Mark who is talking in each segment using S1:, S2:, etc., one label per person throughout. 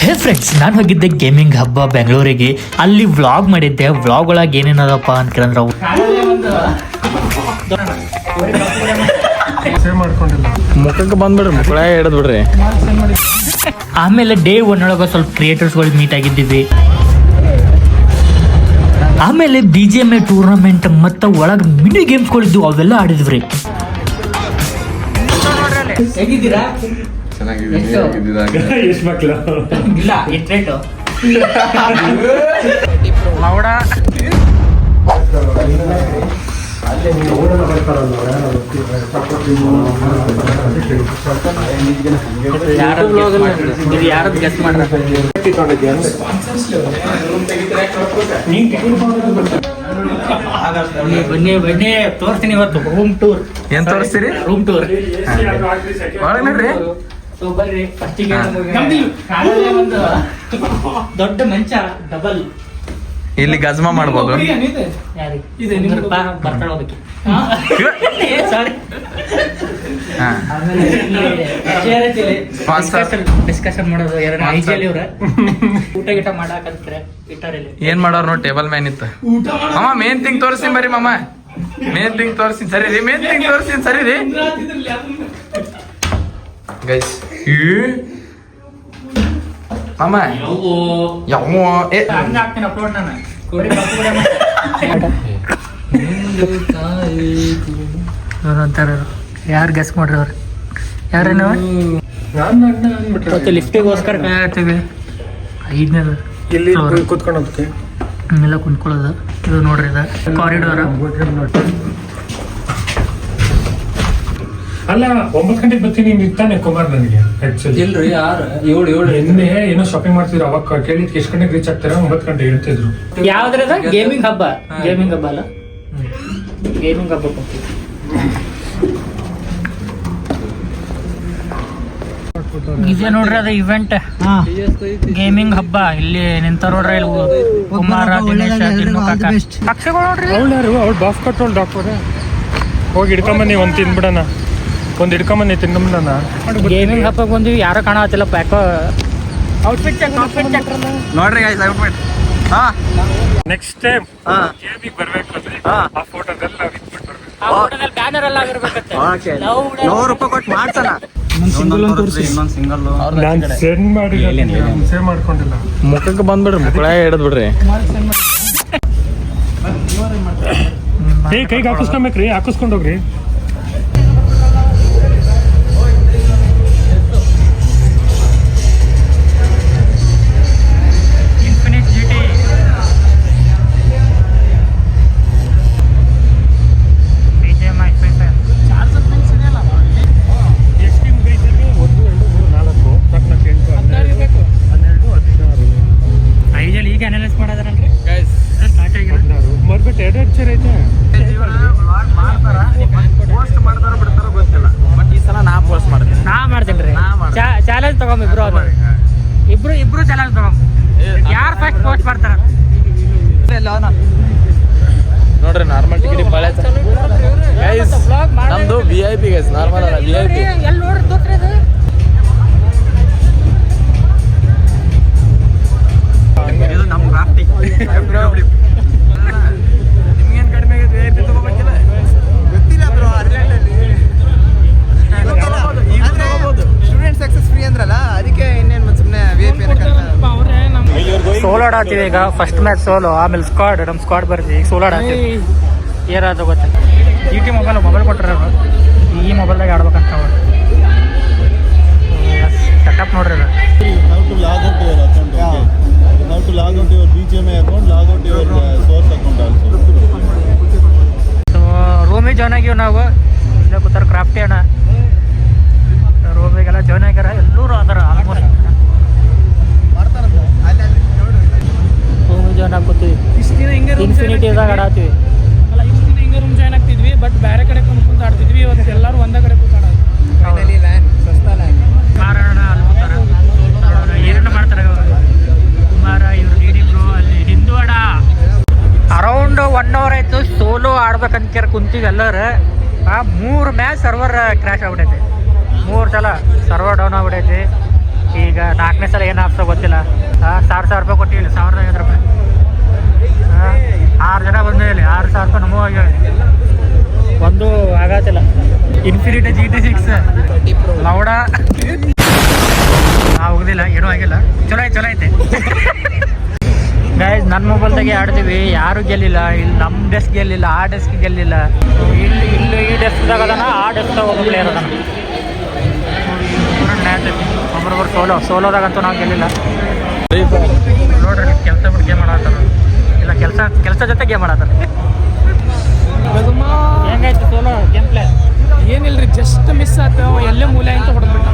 S1: ಹೇ friends, ನಾನು ಹೋಗಿದ್ದೆ gaming ಹಬ್ಬ ಬೆಂಗಳೂರಿಗೆ. ಅಲ್ಲಿ ವ್ಲಾಗ್ ಮಾಡಿದ್ದೆ. ವ್ಲಾಗ್ ಒಳಗೆ ಏನೇನದಪ್ಪ ಅಂತ ಕೇಳಿದ್ರೆ
S2: ಮುಖಕ್ಕೆ ಬಂದ್ಬಿಡ್ರಿ, ಮುಕ್ಕಳ ಹಿಡಿದ್ ಬಿಡ್ರಿ.
S1: ಆಮೇಲೆ ಡೇ ಒನ್ ಒಳಗೆ ಸ್ವಲ್ಪ ಕ್ರಿಯೇಟರ್ಸ್ಗಳು ಮೀಟ್ ಆಗಿದ್ದೀವಿ. ಆಮೇಲೆ BGMI ಟೂರ್ನಮೆಂಟ್ ಮತ್ತು ಒಳಗೆ ಮಿನಿ ಗೇಮ್ಸ್ಗಳಿದ್ದು ಅವೆಲ್ಲ ಆಡಿದ್ವಿ. ಹೇಗಿದ್ದೀರಾ? ಯಾರದ್ದು ಗೆಸ್ಟ್ ಮಾಡ್ರ? ಬನ್ನಿ ಬನ್ನಿ, ತೋರಿಸ್ತೀನಿ ಇವತ್ತು ರೂಮ್ ಟೂರ್.
S2: ಏನ್ ತೋರಿಸ್ತೀರಿ?
S1: Room tour. ಸೊ ಬರ್ರಿ, ಫಸ್ಟಿಗೆ ಒಂದು ದೊಡ್ಡ ಮಂಚ ಡಬಲ್
S2: ಇಲ್ಲಿ ಗಜ್ಮಾ ಮಾಡ್ಬೋದು.
S1: ಡಿಸ್ಕಷನ್ ಮಾಡೋದು ಇವ್ರ ಊಟ ಗೀಟ ಮಾಡಾಕಂತಾರೆ.
S2: ಏನ್ ಮಾಡೋರು ನೋಡಿ, ಟೇಬಲ್ ಮ್ಯಾನ್ ಇತ್ತು. ಮಾಮ ಮೇನ್ ಥಿಂಗ್ ತೋರಿಸ್ತೀನಿ ಬರ್ರಿ. ಮಾಮ ಮೇನ್ ಥಿಂಗ್ ತೋರಿಸ್ತೀನಿ, ಸರಿ ರೀ. ಮೇನ್ ಥಿಂಗ್ ತೋರಿಸ್ತೀನಿ, ಸರಿ ರೀ ಗೈಸ್. ಮಾಮ ಯಾವ
S1: ಯಾರು ಗೆಸ್ ಮಾಡ್ರಿ? ಅವ್ರು ಯಾರ? ಮತ್ತೆ ಲಿಫ್ಟಿಗೋಸ್ಕರ ಕಾಯ್ತೀವಿ. 5ನೇ
S3: ಕುತ್ಕೊಳ್ಳೋದಕ್ಕೆ
S1: ಎಲ್ಲ ಕುಂತ್ಕೊಳ್ಳೋದು. ಇದು ನೋಡ್ರಿ, ಇದು ಕಾರಿಡೋರ್.
S3: ಅಲ್ಲ, 9 ಗಂಟೆಗೆ ಬರ್ತೀನಿ ಇರ್ತಾನೆ ಕುಮಾರ್ ನನಗೆ.
S1: ಇಲ್ರಿ, ಯಾರು 7
S3: ನಿನ್ನೆ ಏನೋ ಶಾಪಿಂಗ್ ಮಾಡ್ತಿದ್ರು. ಅವಾಗ ಕೇಳಿದ್ಕೆ ಎಷ್ಟು ಗಂಟೆಗೆ ರೀಚ್ ಆಗ್ತಾರ? 9 ಗಂಟೆ ಹೇಳ್ತಿದ್ರು.
S1: ಯಾವ್ದ್ರದ? ಗೇಮಿಂಗ್ ಹಬ್ಬ. ಗೇಮಿಂಗ್ ಹಬ್ಬ ಅಲ್ಲ, ಗೇಮಿಂಗ್ ಹಬ್ಬ. ಇದೆ ನೋಡ್ರಿ, ಅದು ಇವೆಂಟ್ ಗೇಮಿಂಗ್ ಹಬ್ಬ. ಇಲ್ಲಿ ನಿಂತಾರ ನೋಡ್ರಿ, ಇಲ್ಲಿ ಕುಮಾರ, ದಿನೇಶ, ಪಕ್ಷಗಳು ನೋಡ್ರಿ.
S3: ಅವಳು ಬಾಫ್ ಕಟ್ಟೋಳು ಡಾಕ್ಟರ್. ಹೋಗಿ ಹಿಡ್ಕೊಂಬನ್ನಿ, ಒಂದು ತಿನ್ಬಿಡೋಣ. ಒಂದು ಹಿಡ್ಕೊಂಬನ್ನಿ, ತಿನ್ಬಿಡೋಣ.
S1: ಗೇಮಿಂಗ್ ಹಬ್ಬಕ್ಕೆ ಬಂದಿವಿ. ಯಾರು ಕಾಣತ್ತಿಲ್ಲ. Pack outfit check, outfit check
S2: ನೋಡ್ರಿ ಗೈಸ್, ಔಟ್ಫಿಟ್.
S3: ನೆಕ್ಸ್ಟ್ ಟೈಮ್ ಗೇಮಿಗೆ ಬರ್ಬೇಕು ಅಂದ್ರೆ ಆ ಫೋಟೋದಲ್ಲಿ ನಾವು ಇಟ್ಬಿಟ್ಟು ಬರ್ಬೇಕು.
S1: ಆ ಫೋಟೋದಲ್ಲಿ ಬ್ಯಾನರ್ ಎಲ್ಲ ಆಗಿರ್ಬೇಕಂತೆ.
S2: ₹100 ಕೊಟ್ಟು ಮಾಡ್ಸಣ.
S3: ನಾನು ಸೆಂಡ್ ಮಾಡಿ ಸೇವ್ ಮಾಡ್ಕೊಂಡಿಲ್ಲ.
S2: ಮುಖಕ್ಕೆ ಬಂದ್ಬಿಡ್ರಿ, ಮುಕ್ಕಳ ಹಿಡಿದ್ ಬಿಡ್ರಿ.
S3: ಕೈಗೆ ಹಾಕಿಸ್ಕೊಬೇಕ್ರಿ, ಹಾಕಿಸ್ಕೊಂಡೋಗ್ರಿ. ಮರ್ಬಿಟ್ಟು ಎರಡು ಚೇರ್ ಐತೆ.
S1: ಚಾಲೆಂಜ್ ತಗೊಂಡ್ ಇಬ್ರು ಚಾಲೆಂಜ್ ತಗೊಂಡ್ ಯಾರು ಫಸ್ಟ್ ಪೋಸ್ಟ್ ಮಾಡ್ತಾರ
S2: ನೋಡ್ರಿ. ನಾರ್ಮಲ್ ಟಿಕೆಟ್ ಬಾಳೆ ನಮ್ದು VIP ಗೈಸ್, ನಾರ್ಮಲ್ ಅಲ್ಲ, VIP.
S1: ಎಲ್ಲಿ ನೋಡ್ರಿ ತೋರ್ಸ್ರಿ.
S2: ಇದು ನಮ್ಮ ರಾಫ್ಟಿಂಗ್. ನಿಮ್ಗೇನು ಕಡಿಮೆ ಆಗೈತೆ? VIP ತಗೋಬೇಕಿಲ್ಲ? ಗೊತ್ತಿಲ್ಲ ಬ್ರೋ. ಸ್ಟೂಡೆಂಟ್ ಸಕ್ಸಸ್ ಫ್ರೀ ಅಂದ್ರಲ್ಲ, ಅದಕ್ಕೆ ಇನ್ನೇನು ಸುಮ್ಮನೆ VIP
S1: ಸೋಲೋ ಆಡತ್ತೀವಿ ಈಗ. ಫಸ್ಟ್ ಮ್ಯಾಚ್ ಸೋಲೋ, ಆಮೇಲೆ ಸ್ಕ್ವಾಡ್. ನಮ್ಮ ಸ್ಕ್ವಾಡ್ ಬರ್ತೀವಿ. ಈಗ ಸೋಲೋ ಆಡತ್ತೀವಿ. ಏನಾದ್ರು ಗೊತ್ತಿಲ್ಲ. GT ಮೊಬೈಲ್ ಕೊಟ್ಟರೆ ಈ ಮೊಬೈಲ್ದಾಗ ಆಡ್ಬೇಕಂತ. ಸೆಟಪ್ ನೋಡ್ರಿ.
S4: to log out your BGMI account, log out your source account also.
S1: So ರೂಮಿಗೆ ಜಾಯ್ನ್ ಆಗಿವಿ ನಾವು. ಇಲ್ಲೇ ಕೂತಾರ ಕ್ರಾಫ್ಟಿ ಅಣ್ಣ. ರೂಮಿಗೆಲ್ಲ ಜಾಯ್ನ್ ಆಗ್ಯಾರ. ಎಲ್ಲರೂ ಅದಾರ ಆಲ್ಮೋಸ್ಟ್. ರೂಮಿಗೆ ಜಾಯ್ನ್ ಆಗ್ತೀವಿ. ಇನ್ಫಿನಿಟಿದಾಗ ಆಡತ್ತೀವಿ.
S5: ಅಲ್ಲ, ಇಷ್ಟು ದಿನ ಹಿಂಗೆ ರೂಮ್ ಜಾಯ್ನ್ ಆಗ್ತಿದ್ವಿ. ಬಟ್ ಬೇರೆ ಕಡೆ ಕುಂತು ಆಡ್ತಿದ್ವಿ. ಇವತ್ತು ಎಲ್ಲರೂ ಒಂದೇ ಕಡೆ ಕೂತಾಡ.
S1: ಮಾರಣ ಅಲ್ಲಿ ಕೂತಾರ. ಏನೇನು ಮಾಡ್ತಾರೆ ಕುಮಾರ, ಇವ್ರು DD ಬ್ರೋ, ಅಲ್ಲಿ ಹಿಂದೂ ಅಡ. ಅರೌಂಡ್ 1 hour ಆಯ್ತು ಸೋಲೋ ಆಡ್ಬೇಕಂತ ಕುಂತೀವಿ ಎಲ್ಲರೂ. 3 ಮ್ಯಾಚ್ ಸರ್ವರ್ ಕ್ರ್ಯಾಶ್ ಆಗ್ಬಿಟ್ಟೈತಿ. 3 ಸಲ ಸರ್ವರ್ ಡೌನ್ ಆಗ್ಬಿಟ್ಟೈತಿ. ಈಗ 4ನೇ ಸಲ ಏನು ಹಾಕ್ಸೋ ಗೊತ್ತಿಲ್ಲ. 1,000 ರೂಪಾಯಿ ಕೊಟ್ಟಿಲ್ಲ, 1,050 ರೂಪಾಯಿ. 6 ಜನ ಬಂದೇ ಇಲ್ಲಿ, 6,000 ರೂಪಾಯಿ ನಮಗೂ ಆಗ್ಯಾವ. ಒಂದು ಆಗತ್ತಿಲ್ಲ. ಇನ್ಫಿನಿಟಿ GT6 ಲೌಡ ಹೋಗುದಿಲ್ಲ, ಏನೂ ಆಗಿಲ್ಲ. ಚಲೋ ಐತೆ ಗೈಸ್. ನನ್ನ ಮೊಬೈಲ್ದಾಗೆ ಆಡ್ತೀವಿ, ಯಾರು ಗೆಲ್ಲಿಲ್ಲ. ಇಲ್ಲಿ ನಮ್ಮ ಡೆಸ್ಕ್ ಗೆಲ್ಲಿಲ್ಲ, ಆ ಡೆಸ್ಕ್ ಗೆಲ್ಲಿಲ್ಲ. ಇಲ್ಲಿ ಈ ಡೆಸ್ಕ್ದಾಗ ಅದಾನ, ಆ ಡೆಸ್ಕ್ದಾಗ ಒಬ್ಬ ಪ್ಲೇಯರ್ ಅದಾನ. ಒಬ್ಬರೊಬ್ಬರು ಸೋಲೋದಾಗಂತೂ ನಾವು ಗೆಲ್ಲಿಲ್ಲ. ನೋಡ್ರಿ ಕೆಲಸ ಬಿಟ್ಟು ಗೇಮ್ ಆಡತ್ತಾರ, ಇಲ್ಲ ಕೆಲಸ ಜೊತೆ ಗೇಮ್ ಆಡತ್ತಾರ. ಹೆಂಗಾಯ್ತು ಸೋಲೋ ಗೇಮ್ ಪ್ಲೇ?
S5: ಏನಿಲ್ರಿ, ಜಸ್ಟ್ ಮಿಸ್ ಆತ, ಎಲ್ಲೇ ಮೂಲೆ ಅಂತ ಹೊಡೆದ್ಬಿಟ್ಟ.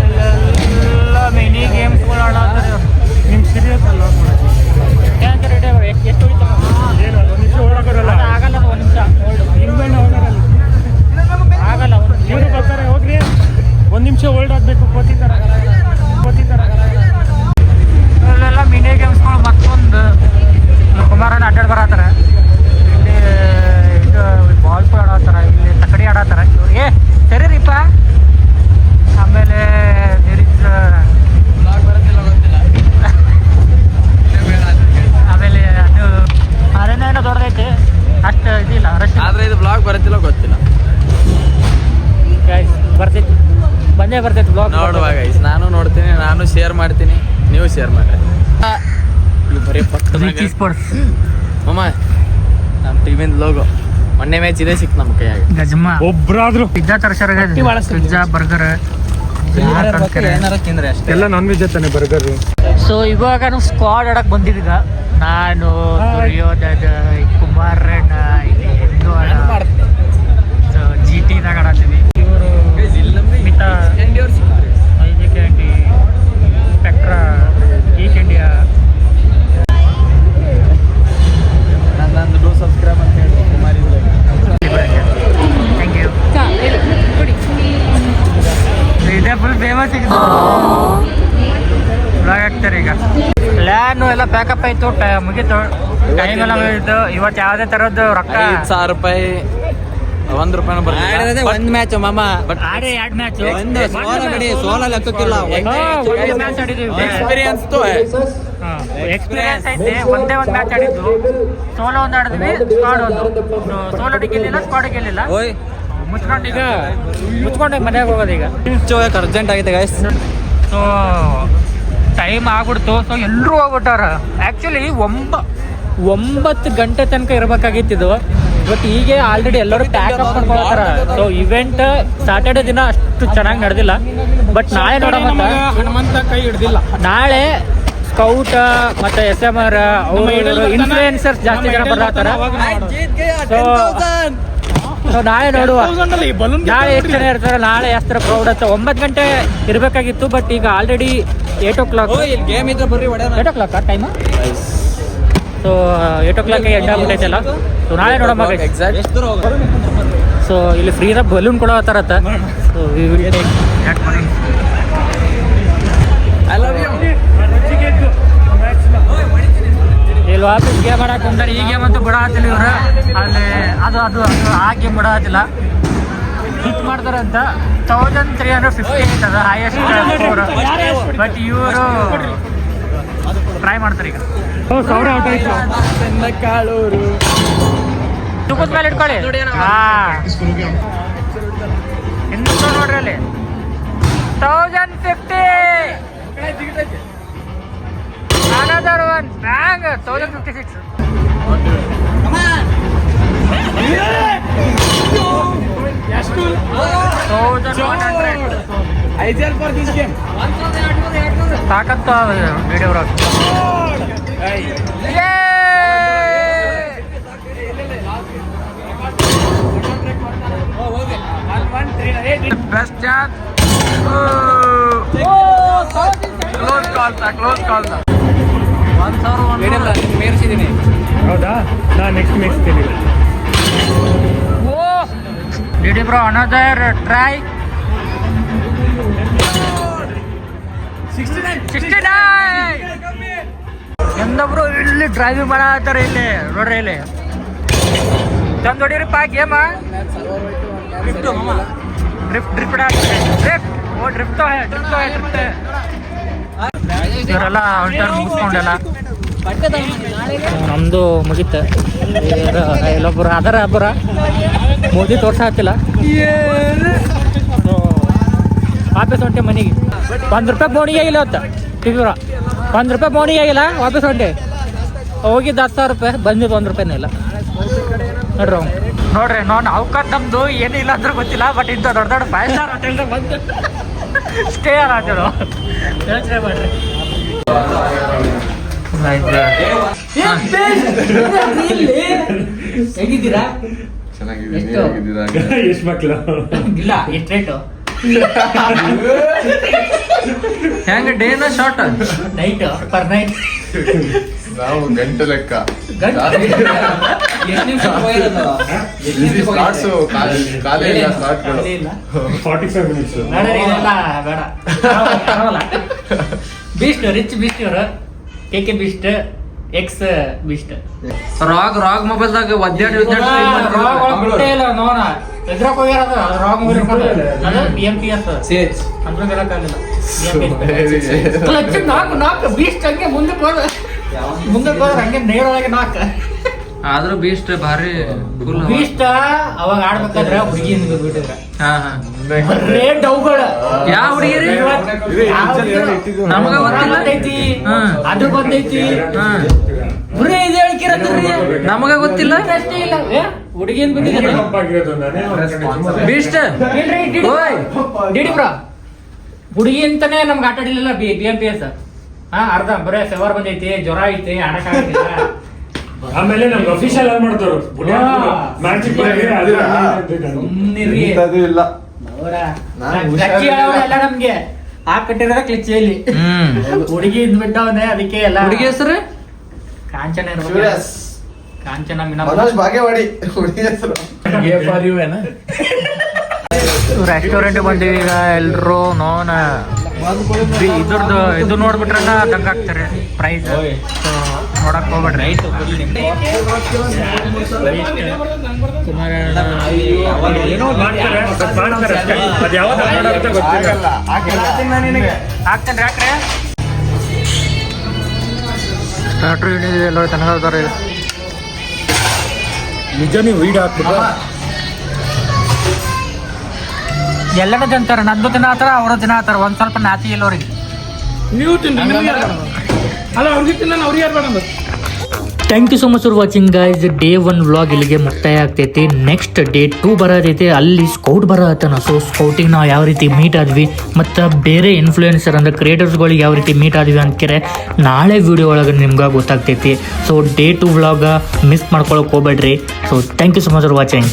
S1: ಎಲ್ಲ ಮಿನಿ ಗೇಮ್ಸ್ಗಳು ಆಡತ್ತಾರ.
S3: ನಿಮ್ ಸೀರಿಯಸ್ ಅಲ್ಲ
S1: ಎಷ್ಟು ಉಳಿತಾವ?
S3: ಏನು 1 ನಿಮಿಷ ಓಡಾಕೋರಲ್ಲ,
S1: ಆಗಲ್ಲ, 1 ನಿಮಿಷ
S3: ಹಿಂಗೆ ಓಡಾಡಲ್ಲ.
S1: ಆಗಲ್ಲ.
S3: ಇವರು ಬರ್ತಾರೆ, ಹೋಗ್ರಿ. 1 ನಿಮಿಷ ಓಲ್ಡ್ ಆಗಬೇಕು. ಕೋತಿತಾರ
S1: ಇಲ್ಲೆಲ್ಲ ಮಿನಿ ಗೇಮ್ಸ್ಗಳು. ಮತ್ತೊಂದು ಕುಮಾರನ ಅಡ್ಡಾಡ್ ಬರತ್ತಾರ. ಇಲ್ಲಿ ಇದು ಬಾಲ್ಸ್ ಆಡತ್ತಾರ, ಇಲ್ಲಿ ತಕಡಿ ಆಡತ್ತಾರ. ಸರಿರಿಪ್ಪ. ಆಮೇಲೆ ಆಮೇಲೆ ಅದು ಅರೇನ ಏನೋ ದೊಡ್ಡದೈತಿ, ಅಷ್ಟು ಇದಿಲ್ಲ ರಶ್.
S2: ಆದ್ರೆ ಇದು ಬ್ಲಾಗ್ ಬರುತ್ತಿಲ್ಲ ಗೊತ್ತಿಲ್ಲ.
S1: ಬರ್ತೈತಿ, ಬಂದೇ ಬರ್ತೈತಿ ಬ್ಲಾಗ್.
S2: ನೋಡುವ ಗೈಸ್, ನಾನು ನೋಡ್ತೀನಿ, ನಾನು ಶೇರ್ ಮಾಡ್ತೀನಿ, ನೀವು ಶೇರ್ ಮಾಡ್ರಿ. ಬರೀ ಪಕ್ಕ
S1: ಸ್ಪೋರ್ಟ್ಸ್
S2: ಮಮ್ಮ ನಮ್ಮ ಟೀಮಿಂದ ಲೋಗೋ. ಮೊನ್ನೆ ಮ್ಯಾಚ್ ಇದೇ ಸಿಕ್ತು ನಮ್ಮ ಕೈಯಾಗ.
S1: ಗಜಮ್ಮ
S3: ಒಬ್ರಾದ್ರು
S1: ಪಿಜ್ಜಾ ತರ್ಸಾರ. ಪಿಜ್ಜಾ, ಬರ್ಗರ್
S2: ತಿಂದ್ರೆ ಅಷ್ಟೇ.
S3: ಎಲ್ಲ ನಾನ್ ವೆಜ್ ತಾನೆ ಬರ್ಗರ್.
S1: ಸೊ ಇವಾಗ ನಾವು ಸ್ಕ್ವಾಡ್ ಆಡಕ್ ಬಂದಿದ್ದೀಗ. ನಾನು ದುರ್ಯೋಧನ, ಕುಮಾರಣ್ಣ, ಇಲ್ಲಿ ಹಿಂದೂ ಆಡ GT-ದಾಗ ಆಡತ್ತೀವಿ. ಇವರು Mita, IG candy, Spectra, eat India.
S2: ನಂದು ಡೂ ಸಬ್ಸ್ಕ್ರೈಬ್ ಅಂತ ಹೇಳಿ ಕುಮಾರಿ.
S1: Thank you. ಇದೇ ಫುಲ್ ಫೇಮಸ್ ಈಗ ಬ್ಲಾಗ್ ಆಗ್ತಾರೆ. ಈಗ ಪ್ಲ್ಯಾನು ಎಲ್ಲ ಪ್ಯಾಕಪ್ ಆಯಿತು, ಮುಗೀತು, ಟೈಮ್ ಎಲ್ಲ ಮುಗೀತು. ಇವತ್ತು ಯಾವುದೇ ಥರದ್ದು ರೊಕ್ಕ
S2: 5,000 ರೂಪಾಯಿ, 1 ರೂಪಾಯಿನೂ ಬರ್ತದೆ.
S6: ಒಂದ್ ಮ್ಯಾಚ್ ಮಾಮ, ಬಟ್
S1: ಆಡಿ 2 ಮ್ಯಾಚ್
S6: ಒಂದು ಸೋಲ ಬಿಡಿ, ಸೋಲ ಲೆಕ್ಕಕ್ಕಿಲ್ಲ.
S1: ಮ್ಯಾಚ್ ಆಡಿದ್ದೀವಿ.
S2: ಎಕ್ಸ್ಪೀರಿಯನ್ಸ್
S1: ಎಕ್ಸ್ಪೀರಿಯನ್ಸ್ ಐತೆ. ಒಂದೇ ಒಂದು ಮ್ಯಾಚ್ ಆಡಿದ್ದು, ಸೋಲೋ ಒಂದು ಆಡಿದ್ವಿ, ಸ್ಕ್ವಾಡ್ ಒಂದು. ಸೋಲೋ ಗೆಲ್ಲಿಲ್ಲ, ಸ್ಕ್ವಾಡ್ ಗೆಲ್ಲಿಲ್ಲ.
S6: ಓಯ್
S1: ಮುಚ್ಕೊಂಡು ಮನೆಗೆ ಹೋಗೋದು ಈಗ.
S6: ಅರ್ಜೆಂಟ್ ಆಗಿದೆ ಗೈಸ್.
S1: ಸೊ ಟೈಮ್ ಆಗ್ಬಿಡ್ತು. ಸೊ ಎಲ್ಲರೂ ಹೋಗ್ಬಿಟ್ಟಾರ. ಆ್ಯಕ್ಚುಲಿ 9 ಗಂಟೆ ತನಕ ಇರಬೇಕಾಗಿತ್ತಿದ್ದು. ಬಟ್ ಈಗ ಆಲ್ರೆಡಿ ಎಲ್ಲರೂ ಪ್ಯಾಕ್ ಅಪ್ ಮಾಡ್ಕೊಳ್ತಾರ. ಸೊ ಇವೆಂಟ್ ಸ್ಯಾಟರ್ಡೆ ದಿನ ಅಷ್ಟು ಚೆನ್ನಾಗಿ ನಡೆದಿಲ್ಲ. ಬಟ್ ನಾಳೆ ನೋಡೋಣ,
S5: ಹನುಮಂತ ಕೈ ಹಿಡ್ದಿಲ್ಲ.
S1: ನಾಳೆ ಸ್ಕೌಟ್ ಮತ್ತೆ SMR ಅವರು ಇನ್ಫ್ಲೂಯೆನ್ಸರ್ಸ್ ಜಾಸ್ತಿ ಜನ ಬರ್ತಾರ. ಸೊ ನಾಳೆ ನೋಡುವ, ನಾಳೆ ಎಷ್ಟು ಜನ ಇರ್ತಾರೆ, ನಾಳೆ ಎಷ್ಟು ಕ್ರೌಡ್ ಅಂತ. 9 ಗಂಟೆ ಇರಬೇಕಾಗಿತ್ತು, ಬಟ್ ಈಗ ಆಲ್ರೆಡಿ 8 o'clock.
S6: ಗೇಮ್ ಇದ್ರೆ ಬರ್ರಿ,
S1: 8 o'clock time. So 8 o'clock end ಆಗ್ಬಿಟ್ಟೈತಲ್ಲ. ಸೊ ನಾಳೆ ನೋಡಮ್ಮ. ಸೊ ಇಲ್ಲಿ ಫ್ರೀದಾಗ ಬಲೂನ್ ಕೊಡೋ ಹತ್ತಾರತ್ತ. ಸೊ ಇಲ್ಲಿ ವಾಪಸ್ ಗೇಮ್ ಆಡಕ್ಕೆ ಹೋಗ್ತಾರೆ. ಈ ಗೇಮ್ ಅಂತೂ ಬಿಡಾತಿಲ್ಲ ಇವ್ರು. ಅಲ್ಲಿ ಅದು ಆ ಗೇಮ್ ಬಿಡಾತಿಲ್ಲ. ಹಿಟ್ ಮಾಡ್ತಾರಂತ 1350 ಐತದ ಹೈಯೆಸ್ಟ್ ಸ್ಕೋರ್. ಬಟ್ ಇವರು ಟ್ರೈ ಮಾಡ್ತಾರೆ ಈಗ.
S3: 1000 ಔಟ್ ಆಯ್ತು.
S1: ತುಕದ ಮೇಲೆ ಇಟ್ಕೊಳ್ಳಿ. ಇನ್ನು ನೋಡ್ರಿ ಅಲ್ಲಿ 1050. Another one, bang, 1056. 1100.
S5: IGL for this game.
S1: ತಾಕತ್ತು video blog.
S2: Best chance. Close call.
S1: 1000
S6: ಮೇರಿಸಿದ್ದೀನಿ.
S3: ಹೌದಾ? ನಾನು ನೆಕ್ಸ್ಟ್ ಮೇರಿಸ್ತೀನಿ.
S1: DD bro another try. 69. ಎಂದೊಬ್ರು ಇಲ್ಲಿ ಡ್ರೈವಿಂಗ್ ಮಾಡತ್ತಾರ. ಇಲ್ಲಿ ನೋಡ್ರಿ, ಇಲ್ಲಿ ತಂದು ಹೊಡೀರಿಪ್ಪ ಗೇಮ. ಡ್ರಿಫ್ಟ್ ಡ್ರಿಫ್ಟ್ ಇವರೆಲ್ಲ ಹೊಂಟಾರ ಮುಗಿಸ್ಕೊಂಡೆಲ್ಲ ನಮ್ದು ಮುಗೀತ ಇಲ್ಲೊಬ್ಬರು ಅದರ ಒಬ್ಬರ ಮೋದಿ ತೋರ್ಸಾತಿಲ್ಲ ವಾಪಸ್ ಹೊಂಟೆ ಮನೆಗೆ ₹1 ಬೋಣಿಗೆ ಆಗಿಲ್ಲ ಅವತ್ತು ಟಿವಿರ ₹1 ಬೋಣಿಗೆ ಆಗಿಲ್ಲ ವಾಪಸ್ ಹೊಂಟೆ ಹೋಗಿದ್ದು ₹10,000 ಬಂದಿದ್ದು ₹1 ಇಲ್ಲ ನೋಡ್ರಿ ಅವಕಾಶ ನಮ್ದು ಏನೂ ಇಲ್ಲ ಅಂದ್ರೆ ಗೊತ್ತಿಲ್ಲ ಬಟ್ ಇಂಥ ದೊಡ್ಡ ದೊಡ್ಡ 5 ಸ್ಟಾರ್ ಹೋಟೆಲ್ದಾಗ ಬಂದು ಸ್ಟೇ ಆಗೋದು ಯೋಚನೆ ಮಾಡ್ರಿ ಹೇಗಿದ್ದೀರಾ
S3: ಎಷ್ಟು ಮಕ್ಳು
S1: ಇಲ್ಲ ಎಷ್ಟು ರೇಟು
S2: ಹೆಂಗ ಡೇನ ಶಾರ್ಟ್
S1: ನೈಟ್ ಪರ್ ನೈಟ್
S4: ನಾವು ಗಂಟೆ ಲೆಕ್ಕ
S6: ಎಷ್ಟು ನಿಮಿಷ
S4: ಕಾಲೇಜ್ ಸ್ಟಾರ್ಟ್ಗಳು
S3: 45 ಮಿನಿಟ್ಸ್
S1: ಬೇಡ ಬೀಸ್ಟ್ ರಿಚ್ ಬೀಸ್ಟ್ ಇವರು KK ಬೀಸ್ಟ್ ಎಕ್ಸ್ ಬೀಸ್ಟ್
S2: ರಾಗ್ ಮೊಬೈಲ್ದಾಗ ಒದ್ದಾಡಿ
S1: ಇಲ್ಲ ನೋಡ ಎದ್ರಕ್ ಹೋಗ್ಯಾರ ರಾಗ್ BMPS
S6: ಸೇಜ್
S1: ಅಂದ್ರೆ ಹೇಳಕ್ಕಾಗಲ್ಲ ಕ್ಲಚ್ ನಾಲ್ಕು ಬೀಸ್ಟ್ ಹಂಗೆ ಮುಂದಕ್ಕೆ ಹೋದ್ರೆ ಹಂಗೆ ನೇರೊಳಗೆ 4
S2: ಆದ್ರೂ ಬೀಸ್ಟ್ ಭಾರಿ ಫುಲ್
S1: ಬೀಸ್ಟ್ ಅವಾಗ ಆಡ್ಬೇಕಾದ್ರೆ ಹುಡುಗಿ ಬಿಟ್ಟಿದ್ರ
S2: ಹಾ
S1: ಬರೇ ಡೌಗಳ
S2: ಯಾವ ಹುಡುಗಿರಿ ನಮಗ ಗೊತ್ತಿಲ್ಲ
S1: ಅದು ಬಂದೈತಿ ಬರೇ ಇದು ಹೇಳ್ಕಿರತ್ರಿ
S2: ನಮಗ ಗೊತ್ತಿಲ್ಲ
S1: ಅಷ್ಟೇ ಇಲ್ಲ ಹುಡುಗಿನ್ ಬಿಟ್ಟಿದ್ರೆ
S2: ಬೀಸ್ಟ್
S1: ಡಿಡಿ ಬ್ರಾ ಹುಡುಗಿ ಅಂತಾನೆ ನಮ್ಗೆ ಆಟ ಆಡಿಲ್ಲ BMPS ಅರ್ಧ ಬರೇ ಸೆವರ್ ಬಂದೈತಿ ಜ್ವರ ಐತಿ ಆಡಕ್ಕಾಗಿಲ್ಲ
S3: ಆಮೇಲೆ ನಮ್ಗೆ ಅಫಿಷಿಯಲ್ ಆಗಿ ಮಾಡ್ತಾರ ಮ್ಯಾಜಿಕ್
S4: ಇಲ್ಲ
S1: ಎಲ್ಲ ನಮ್ಗೆ ಕಟ್ಟಿರೋದ ಕ್ಲಿಚ್ಚಲ್ಲಿ ಹುಡುಗಿ ಇದ್ಬಿಟ್ಟವನೆ ಅದಕ್ಕೆ ಎಲ್ಲ
S2: ಹುಡುಗಿ ಹೆಸರು
S1: ಕಾಂಚನ ಇರ್ಬೇಕು ಕಾಂಚನ
S4: ಭಾಗ್ಯವಾಡಿ ಹುಡುಗಿ ಹೆಸರು
S1: ರೆಸ್ಟೋರೆಂಟ್ ಬಂದೀವಿ ಈಗ ಎಲ್ರು ನೋನ ಇದ್ರದ್ದು ಇದು ನೋಡ್ಬಿಟ್ರೆ ದಂಗ ಆಗ್ತಾರೆ ಪ್ರೈಸ್ ನೋಡಕ್ ಹೋಗ್ಬೇಡ್ರಿ
S3: ಅದು ಯಾವ್ದು ಅಂತ ಗೊತ್ತಿಲ್ಲ
S1: ಹಾಕ್ತೇನೆ ಯಾಕ್ರೆ ಸ್ಟಾರ್ಟ್ರ್ ಏನಿದೆ ಎಲ್ಲ ತನಗಾದ್ರೆ
S3: ನಿಜ ನೀವು ವೀಡ್ ಹಾಕ್ಬಿಟ್ಟು
S1: ಎಲ್ಲರೂ ತಿಂತಾರೆ ನಂದು ತಿನ್ನತ್ತಾರ ಅವರು ತಿನ್ನತ್ತಾರ ಒಂದ್ ಸ್ವಲ್ಪ ನಾಚಿ ಇಲ್ಲ ಅವ್ರಿಗೆ
S5: ನೀವು ತಿನ್ರಿ ಅಲ್ಲ ಅವ್ರಿಗೆ ತಿನ್ನ ಅವ್ರಿಗೆ ಯಾರು ಬೇಡ
S1: thank you so much for watching guys day 1 vlog ಇಲ್ಲಿಗೆ ಮುಕ್ತಾಯ ಆಗ್ತೈತಿ ನೆಕ್ಸ್ಟ್ ಡೇ 2 ಬರೋದೈತಿ ಅಲ್ಲಿ ಸ್ಕೌಟ್ ಬರತ್ತನ ಸೊ ಸ್ಕೌಟಿಗೆ ನಾವು ಯಾವ ರೀತಿ ಮೀಟ್ ಆದ್ವಿ ಮತ್ತು ಬೇರೆ ಇನ್ಫ್ಲೂಯೆನ್ಸರ್ ಅಂದರೆ ಕ್ರಿಯೇಟರ್ಸ್ಗಳಿಗೆ ಯಾವ ರೀತಿ ಮೀಟ್ ಆದ್ವಿ ಅಂತಾರೆ ನಾಳೆ ವಿಡಿಯೋ ಒಳಗೆ ನಿಮ್ಗೆ ಗೊತ್ತಾಗ್ತೈತಿ ಸೊ ಡೇ 2 ವ್ಲಾಗ ಮಿಸ್ ಮಾಡ್ಕೊಳಕ್ಕೆ ಹೋಗ್ಬೇಡ್ರಿ so thank you so much for watching